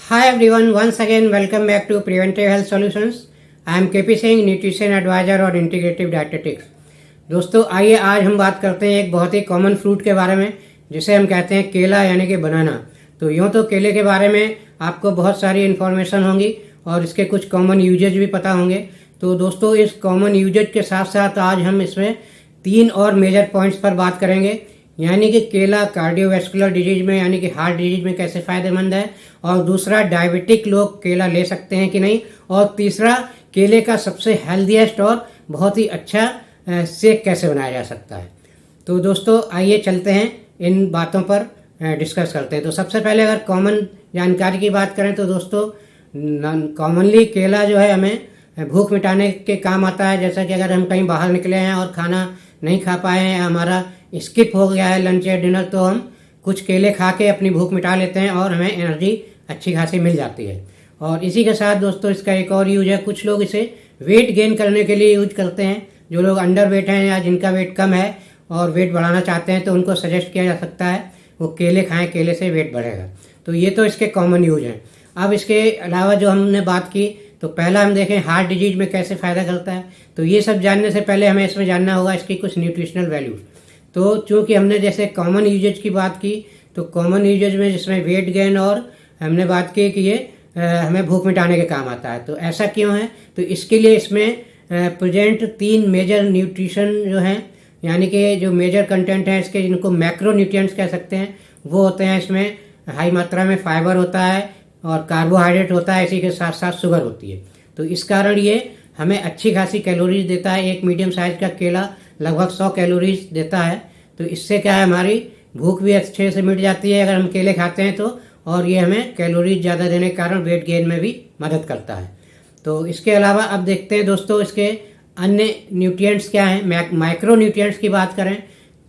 Hi everyone, once again welcome back to Preventive Health Solutions. I am KP Singh, nutrition advisor और integrative dietetics. दोस्तों आइए आज हम बात करते हैं एक बहुत ही कॉमन फ्रूट के बारे में जिसे हम कहते हैं केला यानी कि बनाना। तो यूँ तो केले के बारे में आपको बहुत सारी इन्फॉर्मेशन होंगी और इसके कुछ कॉमन यूजेज भी पता होंगे। तो दोस्तों इस कॉमन यूजेज के साथ साथ आज हम इसमें 3 और मेजर पॉइंट्स पर बात करेंगे, यानी कि केला कार्डियोवैस्कुलर डिजीज में यानी कि हार्ट डिजीज में कैसे फ़ायदेमंद है, और दूसरा डायबिटिक लोग केला ले सकते हैं कि नहीं, और तीसरा केले का सबसे हेल्दीएस्ट और बहुत ही अच्छा शेक कैसे बनाया जा सकता है। तो दोस्तों आइए चलते हैं इन बातों पर डिस्कस करते हैं। तो सबसे पहले अगर कॉमन जानकारी की बात करें तो दोस्तों कॉमनली केला जो है हमें भूख मिटाने के काम आता है। जैसा कि अगर हम कहीं बाहर निकले हैं और खाना नहीं खा पाए हैं, हमारा स्किप हो गया है लंच या डिनर, तो हम कुछ केले खा के अपनी भूख मिटा लेते हैं और हमें एनर्जी अच्छी खासी मिल जाती है। और इसी के साथ दोस्तों इसका एक और यूज है, कुछ लोग इसे वेट गेन करने के लिए यूज करते हैं। जो लोग अंडर वेट हैं या जिनका वेट कम है और वेट बढ़ाना चाहते हैं तो उनको सजेस्ट किया जा सकता है वो केले खाएं, केले से वेट बढ़ेगा। तो ये तो इसके कॉमन यूज हैं। अब इसके अलावा जो हमने बात की, तो पहला हम देखें हार्ट डिजीज में कैसे फ़ायदा करता है। तो ये सब जानने से पहले हमें इसमें जानना होगा इसकी कुछ न्यूट्रिशनल वैल्यूज। तो चूँकि हमने जैसे कॉमन यूजेज की बात की, तो कॉमन यूजेज में जिसमें वेट गेन और हमने बात की कि ये हमें भूख मिटाने के काम आता है। तो ऐसा क्यों है? तो इसके लिए इसमें प्रेजेंट 3 मेजर न्यूट्रिशन जो हैं, यानी कि जो मेजर कंटेंट है इसके, जिनको मैक्रो न्यूट्रिएंट्स कह सकते हैं, वो होते हैं। इसमें हाई मात्रा में फाइबर होता है और कार्बोहाइड्रेट होता है, इसी के साथ साथ शुगर होती है। तो इस कारण ये हमें अच्छी खासी कैलोरीज देता है। एक मीडियम साइज का केला लगभग 100 कैलोरीज देता है। तो इससे क्या है, हमारी भूख भी अच्छे से मिट जाती है अगर हम केले खाते हैं तो, और ये हमें कैलोरीज ज़्यादा देने के कारण वेट गेन में भी मदद करता है। तो इसके अलावा अब देखते हैं दोस्तों इसके अन्य न्यूट्रिएंट्स क्या हैं। माइक्रो न्यूट्रिएंट्स की बात करें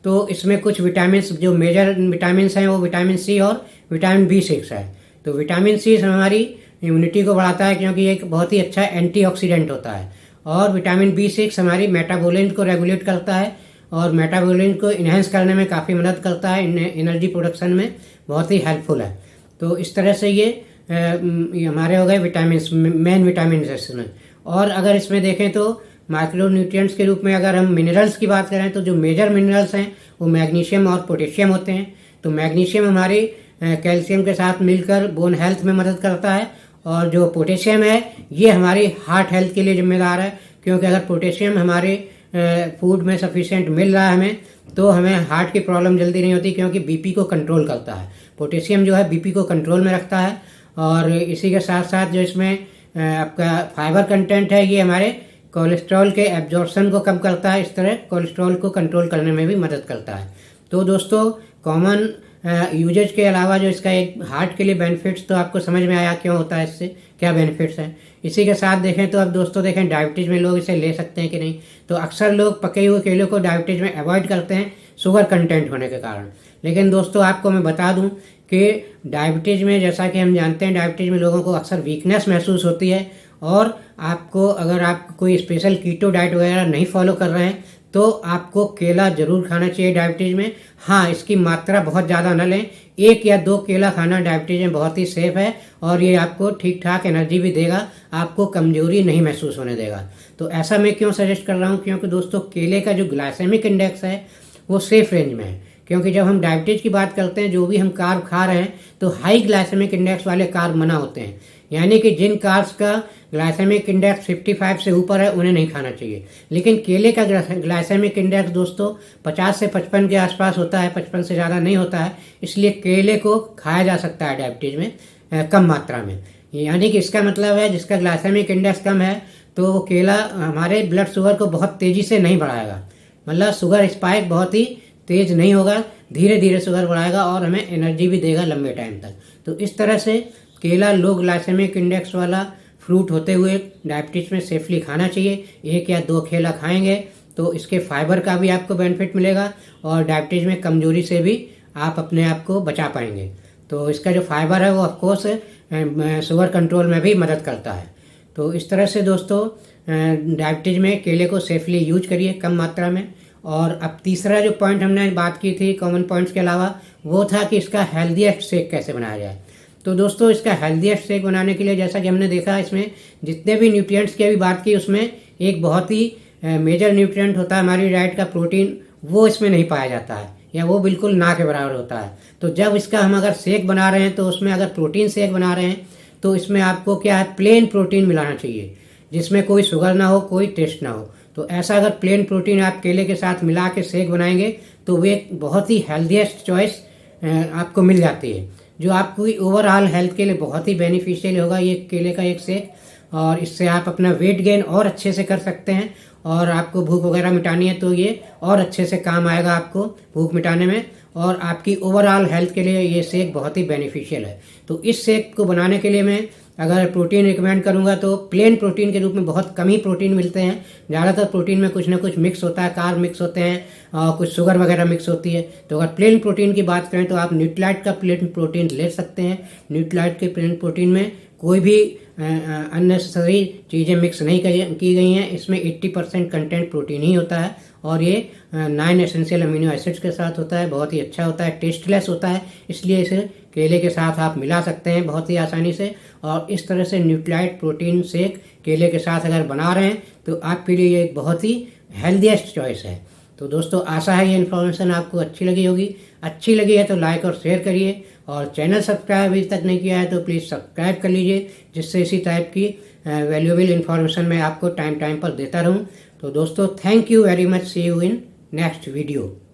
तो इसमें कुछ विटामिन, जो मेजर विटामिन हैं वो विटामिन सी और विटामिन B6 है। तो विटामिन सी हमारी इम्यूनिटी को बढ़ाता है क्योंकि एक बहुत ही अच्छा एंटीऑक्सीडेंट होता है, और विटामिन B6 हमारी मेटाबॉलिज्म को रेगुलेट करता है और मेटाबॉलिज्म को इन्हेंस करने में काफ़ी मदद करता है, एनर्जी प्रोडक्शन में बहुत ही हेल्पफुल है। तो इस तरह से ये हमारे हो गए विटामिन, मेन विटामिन इसमें। और अगर इसमें देखें तो माइक्रो न्यूट्रिएंट्स के रूप में अगर हम मिनरल्स की बात करें तो जो मेजर मिनरल्स हैं वो मैग्नीशियम और पोटेशियम होते हैं। तो मैग्नीशियम हमारी कैल्शियम के साथ मिलकर बोन हेल्थ में मदद करता है, और जो पोटेशियम है ये हमारी हार्ट हेल्थ के लिए जिम्मेदार है, क्योंकि अगर पोटेशियम हमारे फूड में सफिशिएंट मिल रहा है हमें, तो हमें हार्ट की प्रॉब्लम जल्दी नहीं होती, क्योंकि बीपी को कंट्रोल करता है। पोटेशियम जो है बीपी को कंट्रोल में रखता है। और इसी के साथ साथ जो इसमें आपका फाइबर कंटेंट है ये हमारे कोलेस्ट्रॉल के एब्जॉर्प्शन को कम करता है, इस तरह कोलेस्ट्रॉल को कंट्रोल करने में भी मदद करता है। तो दोस्तों कॉमन यूजेज के अलावा जो इसका एक हार्ट के लिए बेनिफिट्स, तो आपको समझ में आया क्यों होता है, इससे क्या बेनिफिट्स हैं। इसी के साथ देखें तो अब दोस्तों देखें डायबिटीज़ में लोग इसे ले सकते हैं कि नहीं। तो अक्सर लोग पके हुए केलों को डायबिटीज़ में अवॉइड करते हैं शुगर कंटेंट होने के कारण। लेकिन दोस्तों आपको मैं बता दूं कि डायबिटीज़ में, जैसा कि हम जानते हैं, डायबिटीज़ में लोगों को अक्सर वीकनेस महसूस होती है, और आपको अगर आप कोई स्पेशल कीटो डाइट वगैरह नहीं फॉलो कर रहे हैं तो आपको केला जरूर खाना चाहिए डायबिटीज़ में। हाँ, इसकी मात्रा बहुत ज़्यादा न लें, 1 या 2 केला खाना डायबिटीज़ में बहुत ही सेफ है, और ये आपको ठीक ठाक एनर्जी भी देगा, आपको कमजोरी नहीं महसूस होने देगा। तो ऐसा मैं क्यों सजेस्ट कर रहा हूँ, क्योंकि दोस्तों केले का जो ग्लाइसेमिक इंडेक्स है वो सेफ रेंज में है। क्योंकि जब हम डायबिटीज़ की बात करते हैं, जो भी हम कार्ब खा रहे हैं, तो हाई ग्लाइसेमिक इंडेक्स वाले कार्ब मना होते हैं, यानी कि जिन कार्ब्स का ग्लाइसेमिक इंडेक्स 55 से ऊपर है उन्हें नहीं खाना चाहिए। लेकिन केले का ग्लाइसेमिक इंडेक्स दोस्तों 50 से 55 के आसपास होता है, 55 से ज़्यादा नहीं होता है, इसलिए केले को खाया जा सकता है डायबिटीज़ में कम मात्रा में। यानी कि इसका मतलब है जिसका ग्लाइसेमिक इंडेक्स कम है तो वो केला हमारे ब्लड शुगर को बहुत तेज़ी से नहीं बढ़ाएगा, मतलब शुगर स्पाइक बहुत ही तेज़ नहीं होगा, धीरे धीरे शुगर बढ़ाएगा और हमें एनर्जी भी देगा लंबे टाइम तक। तो इस तरह से केला लो ग्लाइसेमिक इंडेक्स वाला फ्रूट होते हुए डायबिटीज़ में सेफली खाना चाहिए। 1 या 2 केला खाएंगे तो इसके फाइबर का भी आपको बेनिफिट मिलेगा, और डायबिटीज़ में कमजोरी से भी आप अपने आप को बचा पाएंगे। तो इसका जो फाइबर है वो ऑफकोर्स शुगर कंट्रोल में भी मदद करता है। तो इस तरह से दोस्तों डायबिटीज़ में केले को सेफली यूज करिए कम मात्रा में। और अब तीसरा जो पॉइंट हमने बात की थी कॉमन पॉइंट्स के अलावा, वो था कि इसका हेल्दीएस्ट शेक कैसे बनाया जाए। तो दोस्तों इसका हेल्दीएस्ट शेक बनाने के लिए जैसा कि हमने देखा इसमें जितने भी न्यूट्रिएंट्स की अभी बात की उसमें एक बहुत ही मेजर न्यूट्रिएंट होता है हमारी डाइट का प्रोटीन, वो इसमें नहीं पाया जाता है या वो बिल्कुल ना के बराबर होता है। तो जब इसका हम अगर शेक बना रहे हैं तो उसमें अगर प्रोटीन शेक बना रहे हैं तो इसमें आपको क्या है, प्लेन प्रोटीन मिलाना चाहिए जिसमें कोई शुगर ना हो, कोई टेस्ट ना हो। तो ऐसा अगर प्लेन प्रोटीन आप केले के साथ मिला के शेक बनाएंगे तो वो एक बहुत ही हेल्दीएस्ट चॉइस आपको मिल जाती है, जो आपकी ओवरऑल हेल्थ के लिए बहुत ही बेनिफिशियल होगा ये केले का एक शेक। और इससे आप अपना वेट गेन और अच्छे से कर सकते हैं, और आपको भूख वगैरह मिटानी है तो ये और अच्छे से काम आएगा आपको भूख मिटाने में, और आपकी ओवरऑल हेल्थ के लिए ये शेक बहुत ही बेनिफिशियल है। तो इस शेक को बनाने के लिए मैं अगर प्रोटीन रिकमेंड करूंगा तो प्लेन प्रोटीन के रूप में बहुत कम ही प्रोटीन मिलते हैं। ज़्यादातर प्रोटीन में कुछ ना कुछ मिक्स होता है, कार्ब मिक्स होते हैं और कुछ शुगर वगैरह मिक्स होती है। तो अगर प्लेन प्रोटीन की बात करें तो आप न्यूट्रीलाइट का प्लेन प्रोटीन ले सकते हैं। न्यूट्रीलाइट के प्लेन प्रोटीन में कोई भी अननेसेसरी चीज़ें मिक्स नहीं की गई हैं। इसमें 80% कंटेंट प्रोटीन ही होता है और ये 9 एसेंशियल अमीनो एसिड्स के साथ होता है। बहुत ही अच्छा होता है, टेस्टलेस होता है, इसलिए इसे केले के साथ आप मिला सकते हैं बहुत ही आसानी से। और इस तरह से न्यूट्रीलाइट प्रोटीन शेक केले के साथ अगर बना रहे हैं तो आपके लिए ये एक बहुत ही हेल्दीएस्ट चॉइस है। तो दोस्तों आशा है ये इन्फॉर्मेशन आपको अच्छी लगी होगी। अच्छी लगी है तो लाइक और शेयर करिए, और चैनल सब्सक्राइब अभी तक नहीं किया है तो प्लीज़ सब्सक्राइब कर लीजिए, जिससे इसी टाइप की वैल्यूएबल इन्फॉर्मेशन मैं आपको टाइम टाइम पर देता रहूं। तो दोस्तों thank you very much, see you in next video.